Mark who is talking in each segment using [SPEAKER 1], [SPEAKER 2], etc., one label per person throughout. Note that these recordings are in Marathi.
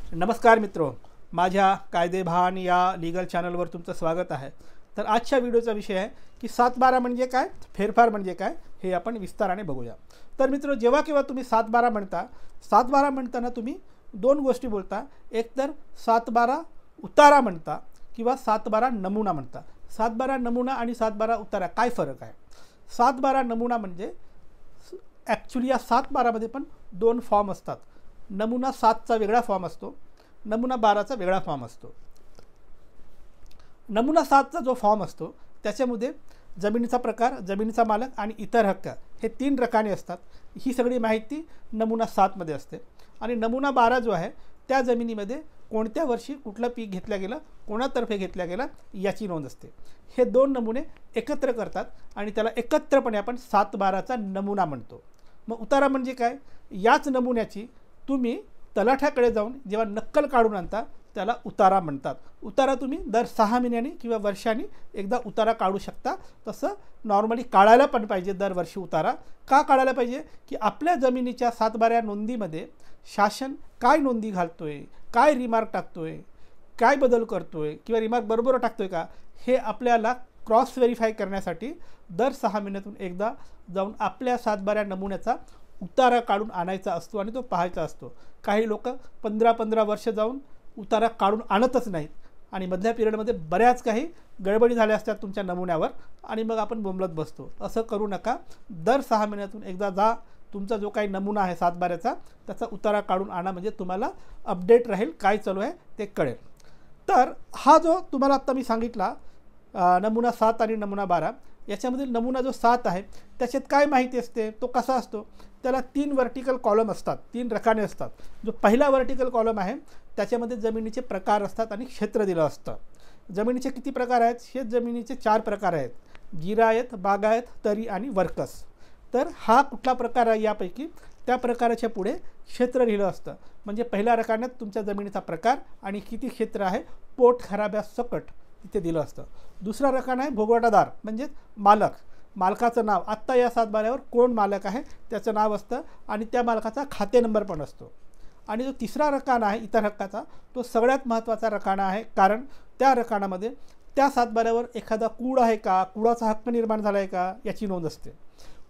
[SPEAKER 1] नमस्कार मित्रो, माझ्या कायदेभान या लीगल चॅनलवर तुमचं स्वागत आहे। तर आजच्या व्हिडिओचा विषय आहे की 7/12 म्हणजे काय, फेरफार म्हणजे काय, हे आपण विस्ताराने बघूया। तर मित्रो, जेव्हा केव्हा तुम्ही 7/12 म्हणता, 7/12 म्हणताना तुम्ही दोन गोष्टी बोलता। एक तर 7/12 उतारा म्हणता किंवा 7/12 नमुना म्हणता। 7/12 नमुना आणि 7/12 उतारा काय फरक आहे? 7/12 नमुना म्हणजे ॲक्च्युली या 7/12 मध्ये पण दोन फॉर्म असतात। नमुना 7चा वेगळा फॉर्म असतो, नमुना 12चा वेगळा फॉर्म असतो। नमुना 7चा जो फॉर्म असतो त्याच्यामध्ये जमिनीचा प्रकार, जमिनीचा मालक आणि इतर हक्क हे 3 रकाने असतात। ही सगळी माहिती नमुना 7 मध्ये असते। आणि नमुना 12 जो आहे त्या जमिनीमध्ये कोणत्या वर्षी कुठलं पीक घेतलं गेलं, कोणातर्फे घेतलं गेलं याची नोंद असते। हे दोन नमुने एकत्र करतात आणि त्याला एकत्रपणे आपण 7/12चा नमुना म्हणतो। मग उतारा म्हणजे काय? याच नमुन्याची तुम्ही तलाठ्याकडे जाऊन जेव्हा नक्कल काढून आणता त्याला उतारा म्हणतात। उतारा तुम्ही दर 6 महिन्यांनी किंवा वर्षांनी एकदा उतारा काढू शकता। तसं नॉर्मली काढायला पण पाहिजे दरवर्षी उतारा। का काढायला पाहिजे? की आपल्या जमिनीच्या 7/12 नोंदीमध्ये शासन काय नोंदी घालतोय, काय रिमार्क टाकतोय, काय बदल करतोय किंवा रिमार्क बरोबर टाकतोय का, हे आपल्याला क्रॉस व्हेरीफाय करण्यासाठी दर 6 महिन्यातून एकदा जाऊन आपल्या 7/12 नमुन्याचा उतारा काढून आणायचा असतो आणि तो पाहायचा असतो। काही लोक 15-15 वर्ष जाऊन उतारा काढून आणतच नाहीत आणि मधल्या पिरियडमध्ये बऱ्याच काही गडबडी झाल्या असतात तुमच्या नमुन्यावर आणि मग आपण बोंबलत बसतो। असं करू नका। दर 6 महिन्यातून एकदा जा, तुमचा जो काही नमुना आहे 7/12चा त्याचा उतारा काढून आणा, म्हणजे तुम्हाला अपडेट राहील, काय चालू आहे ते कळेल। तर हा जो तुम्हाला आत्ता मी सांगितला नमुना 7 आणि नमुना 12, याच्यामधील नमुना जो 7 आहे त्याच्यात काय माहिती असते, तो कसा असतो? त्याला 3 वर्टिकल कॉलम असतात, 3 रकाने असतात। जो पहिला वर्टिकल कॉलम आहे त्याच्यामध्ये जमिनीचे प्रकार असतात आणि क्षेत्र दिलं असतं। जमिनीचे किती प्रकार आहेत? शेत जमिनीचे 4 प्रकार आहेत, जिरायत, बागायत, तरी आणि वर्कस। तर हा कुठला प्रकार आहे यापैकी त्या प्रकाराच्या पुढे क्षेत्र लिहिलं असतं। म्हणजे पहिल्या रकान्यात तुमच्या जमिनीचा प्रकार आणि किती क्षेत्र आहे पोट खराब्यासकट तिथे दिलं असतं। दुसरा रकाना आहे भोगवटादार, म्हणजे मालक, मालकाचं नाव, आत्ता या 7/12वर कोण मालक आहे त्याचं नाव असतं आणि त्या मालकाचा खाते नंबर पण असतो। आणि जो तिसरा रकाना आहे इतर हक्काचा, तो सगळ्यात महत्त्वाचा रकाना आहे, कारण त्या रकानामध्ये त्या 7/12वर एखादा कूड आहे का, कुडाचा हक्क निर्माण झाला आहे का याची नोंद असते,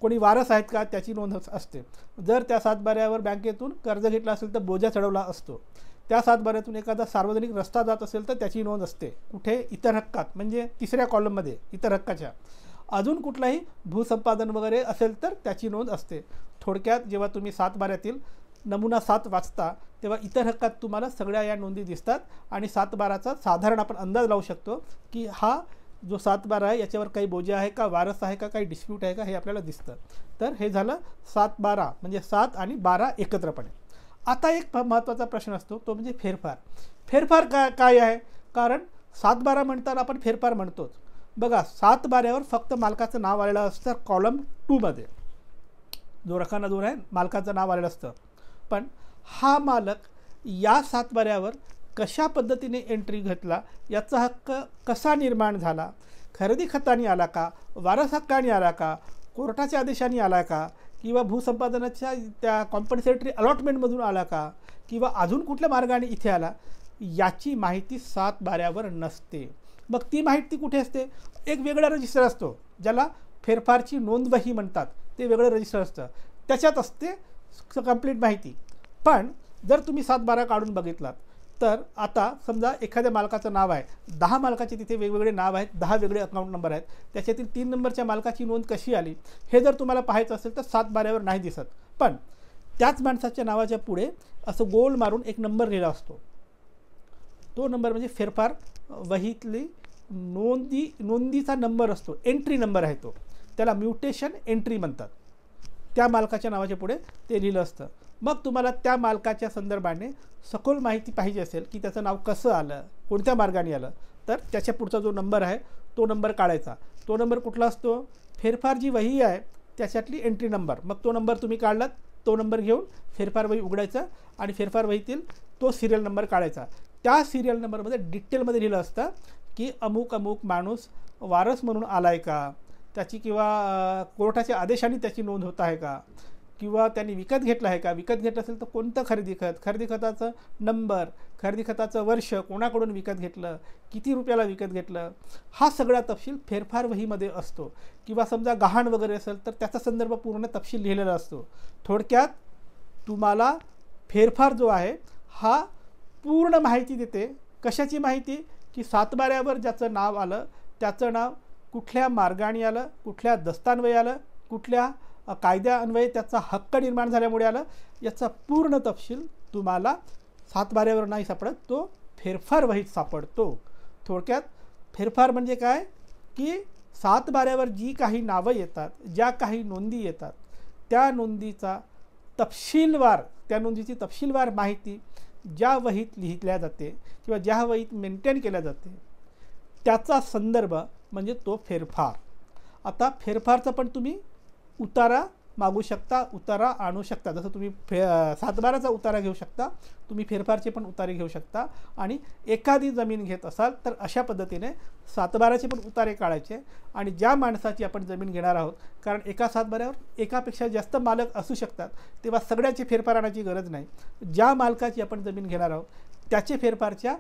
[SPEAKER 1] कोणी वारस आहेत का त्याची नोंद असते। जर त्या 7/12वर बँकेतून कर्ज घेतला असेल तर बोजा चढवला असतो। त्या 7/12तून एखादा सार्वजनिक रस्ता जात असेल तर त्याची नोंद असते। कुठे? इतर हक्कात, म्हणजे तिसऱ्या कॉलममध्ये इतर हक्काच्या। अजून कुठलाही भूसंपादन वगैरे असेल तर त्याची नोंद असते। थोडक्यात जेव्हा तुम्ही 7/12तील नमुना 7 वाचता तेव्हा इतर हक्कात तुम्हाला सगळ्या या नोंदी दिसतात आणि 7/12चा साधारण आपण अंदाज लावू शकतो की हा जो 7/12 आहे याच्यावर काही बोजा आहे का, वारस आहे का, काही डिस्प्यूट आहे का, हे आपल्याला दिसतं। तर हे झालं 7/12, म्हणजे 7 आणि 12 एकत्रपणे। आता एक महत्त्वाचा प्रश्न असतो, तो म्हणजे फेरफार। फेरफार काय आहे? कारण 7/12 म्हणताना आपण फेरफार म्हणतोच बघा। 7/12वर फक्त मालकाचं नाव आलेलं असतं कॉलम 2 मध्ये, जो रकाना 2 आहे मालकाचं नाव आलेलं असतं। पण हा मालक या 7/12वर कशा पद्धतीने एंट्री घेतला, याचा हक्क कसा निर्माण झाला, खरेदी खताने आला का, वारस हक्काने आला का, कोर्टाच्या आदेशाने आला का, किंवा भूसंपादनाच्या त्या कॉम्पन्सेटरी अलॉटमेंटमधून आला का, किंवा अजून कुठल्या मार्गाने इथे आला, याची माहिती 7/12वर नसते। मग ती माहिती कुठे असते? एक वेगळा रजिस्टर असतो ज्याला फेरफारची नोंदवही म्हणतात, ते वेगळं रजिस्टर असतं, त्याच्यात असते कंप्लीट माहिती। पण जर तुम्ही 7/12 काढून बघितलात तर आता समजा एखाद्या मालकाचं नाव आहे, 10 मालकाचे तिथे वेगवेगळे नाव आहेत, 10 वेगळे अकाउंट नंबर आहेत, त्याच्यातील 3 नंबरच्या मालकाची नोंद कशी आली हे जर तुम्हाला पाहायचं असेल तर 7/12वर नाही दिसत। पण त्याच माणसाच्या नावाच्या पुढे असं गोल मारून एक नंबर लिहिला असतो, तो नंबर म्हणजे फेरफार वहीतली नोंदीचा नंबर असतो, एंट्री नंबर आहे तो, त्याला म्युटेशन एंट्री म्हणतात। त्या मालकाच्या नावाच्या पुढे ते लिहिलं असतं। मग तुम्हाला त्या मालकाच्या संदर्भाने सखोल माहिती पाहिजे असेल की त्याचं नाव कसं आलं, कोणत्या मार्गाने आलं, तर त्याच्या पुढचा जो नंबर आहे तो नंबर काढायचा। तो नंबर कुठला असतो? फेरफार जी वही आहे त्याच्यातली एंट्री नंबर। मग तो नंबर तुम्ही काढलात, तो नंबर घेऊन फेरफार वही उघडायचा आणि फेरफार वहीतील तो सिरियल नंबर काढायचा। त्या सिरियल नंबरमध्ये डिटेलमध्ये लिहिलं असतं की अमुक अमुक माणूस वारस म्हणून आला आहे का, त्याची किंवा कोर्टाच्या आदेशाने त्याची नोंद होत आहे का, किंवा त्यांनी विकत घेतलं आहे का, विकत घेतलं असेल तर कोणतं खरेदी खत, खरेदी खताचं नंबर, खरेदी खताचं वर्ष, कोणाकडून विकत घेतलं, किती रुपयाला विकत घेतलं, हा सगळा तपशील फेरफार वहीमध्ये असतो. किंवा समजा गहाण वगैरे असेल तर त्याचा संदर्भ पूर्ण तपशील लिहिलेला असतो. थोडक्यात तुम्हाला फेरफार जो आहे हा पूर्ण माहिती देते. कशाची माहिती? की सातबाऱ्यावर ज्याचं नाव आलं त्याचं नाव कुठल्या मार्गाने आलं, कुठल्या दस्तान्वये आलं, कुठल्या कायद्यान्वये त्याचा हक्क निर्माण झाल्यामुळे आलं, याचा पूर्ण तपशील तुम्हाला सातबाऱ्यावर नाही सापडत, तो फेरफार वहीत सापडतो. थोडक्यात फेरफार म्हणजे काय की सातबाऱ्यावर जी काही नावं येतात, ज्या काही नोंदी येतात, त्या नोंदीचा तपशीलवार, त्या नोंदीची तपशीलवार माहिती ज्या वहीत लिहिल्या जाते किंवा ज्या वहीत मेंटेन केल्या जाते त्याचा संदर्भ म्हणजे तो फेरफार. आता फेरफारचा पण तुम्ही उतारा मागू शकता, उतारा आणू शकता. जसं तुम्ही सातबाराचा उतारा घेऊ शकता, तुम्ही फेरफारचे पण उतारे घेऊ शकता. आणि एखादी जमीन घेत असाल तर अशा पद्धतीने सातबाराचे पण उतारे काढायचे. आणि ज्या माणसाची आपण जमीन घेणार आहोत, कारण एका सातबाऱ्यावर एकापेक्षा जास्त मालक असू शकतात, तेव्हा सगळ्याची फेरफार आणायची गरज नाही. ज्या मालकाची आपण जमीन घेणार आहोत त्याचे फेरफारच्या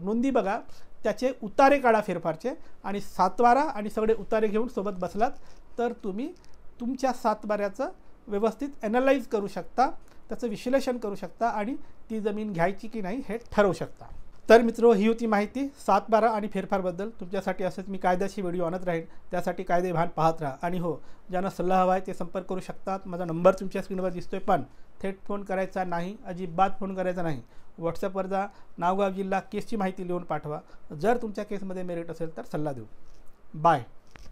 [SPEAKER 1] नोंदी बघा, त्याचे उतारे काढा फेरफारचे, आणि सातबारा आणि सगळे उतारे घेऊन सोबत बसलात तर तुम्ही तुमच्या सातबाऱ्याचं व्यवस्थित ॲनालाइज करू शकता, त्याचं विश्लेषण करू शकता आणि ती जमीन घ्यायची की नाही हे ठरवू शकता. तर मित्रो, ही होती माहिती सातबारा आणि फेरफारबद्दल. तुमच्यासाठी असंच मी कायद्याची व्हिडिओ आणत राहील. त्यासाठी कायदे भान पाहत राहा. आणि हो, ज्यांना सल्ला हवा आहे ते संपर्क करू शकतात. माझा नंबर तुमच्या स्क्रीनवर दिसतोय, पण थेट फोन करायचा नाही, अजिबात फोन करायचा नाही. व्हॉट्सअपवर जा, नाव गाव जिल्हा केसची माहिती लिहून पाठवा. जर तुमच्या केसमध्ये मेरिट असेल तर सल्ला देऊ. बाय.